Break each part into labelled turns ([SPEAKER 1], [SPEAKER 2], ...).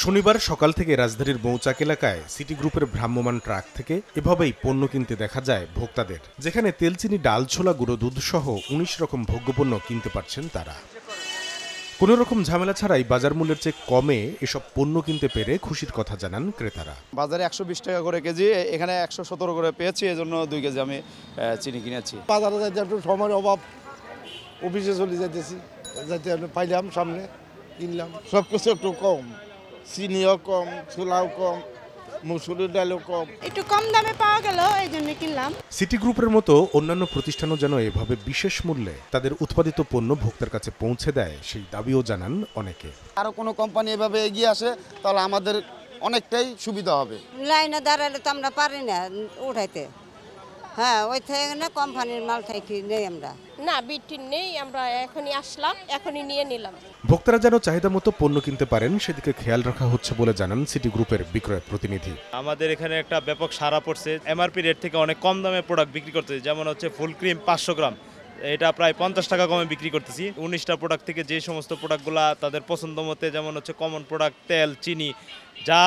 [SPEAKER 1] শনিবার সকাল থেকে রাজধানীর মৌচাক এলাকায় সিটি গ্রুপের ভ্রাম্যমাণ ট্রাক থেকে এভাবেই পণ্য কিনতে দেখা যায় ভোক্তাদের, যেখানে তেলচিনি, ডাল, ছোলা, গুঁড়ো দুধ সহ ১৯ রকম ভোগ্যপণ্য কিনতে পারছেন তারা। কোনো রকম ঝামেলা ছাড়াই বাজার মূল্যের চেয়ে কমে এসব পণ্য কিনতে পেরে খুশির কথা জানান ক্রেতারা।
[SPEAKER 2] বাজারে ১২০ টাকা করে কেজি, এখানে ১১৭ করে পেয়েছি, এজন্য 2 কেজি আমি চিনি কিনেছি।
[SPEAKER 3] বাজারে যাইতে একটু সময়ের অভাব, অফিসে চলে যাইতেছি, যাইতে পাইলাম, সামনে কিনলাম।
[SPEAKER 4] সব কিছু একটু কম, চিনিও কম, ছোলাও কম, মুসুরির ডালও কম।
[SPEAKER 5] একটু কম দামে পাওয়া গেল, এই জন্য কিনলাম।
[SPEAKER 1] সিটি গ্রুপের মতো অন্যান্য প্রতিষ্ঠানও যেন এভাবে বিশেষ মূল্যে তাদের উৎপাদিত পণ্য ভোক্তার কাছে পৌঁছে দেয়, সেই দাবিও জানান অনেকে।
[SPEAKER 2] আরো কোনো কোম্পানি এভাবে এগিয়ে আসে তাহলে আমাদের অনেকটাই সুবিধা হবে।
[SPEAKER 6] লাইনে দাঁড়ালে তো আমরা পারি না উঠাইতে। হ্যাঁ, ওই থেকে না কোম্পানির মাল থেকে নেই আমরা।
[SPEAKER 5] না, বিটি নেই, আমরা এখনই আসলাম, এখনই নিয়ে নিলাম।
[SPEAKER 1] ভোক্তারা যেন চাহিদা মতো পণ্য কিনতে পারেন সেদিকে খেয়াল রাখা হচ্ছে বলে জানান সিটি গ্রুপের বিক্রয় প্রতিনিধি।
[SPEAKER 7] আমাদের এখানে একটা ব্যাপক সাড়া পড়ছে, এমআরপি রেট থেকে অনেক কম দামে প্রোডাক্ট বিক্রি করতেছি। যেমন হচ্ছে ফুল ক্রিম 500 গ্রাম, এটা প্রায় 50 টাকা কমে বিক্রি করতেছি। 19টা প্রোডাক্ট থেকে যে সমস্ত প্রোডাক্টগুলো তাদের পছন্দ মতে, যেমন হচ্ছে কমন প্রোডাক্ট, তেল, চিনি, যা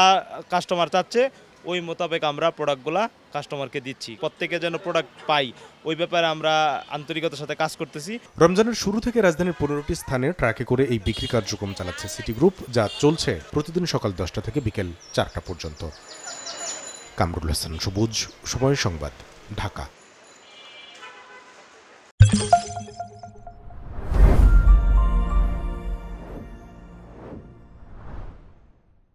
[SPEAKER 7] কাস্টমার চাচ্ছে ওই মোতাবেক আমরা প্রোডাক্টগুলা কাস্টমারকে দিচ্ছি। প্রত্যেকে যেন প্রোডাক্ট পাই, ওই ব্যাপারে আমরা আন্তরিকতার সাথে কাজ করতেছি।
[SPEAKER 1] রমজানের শুরু থেকে রাজধানীর 15টি স্থানে ট্রাকে করে এই বিক্রি কার্যক্রম চালাচ্ছে সিটি গ্রুপ, যা চলছে প্রতিদিন সকাল 10টা থেকে বিকেল 4টা পর্যন্ত। কামরুল হাসান সবুজ, সময় সংবাদ, ঢাকা।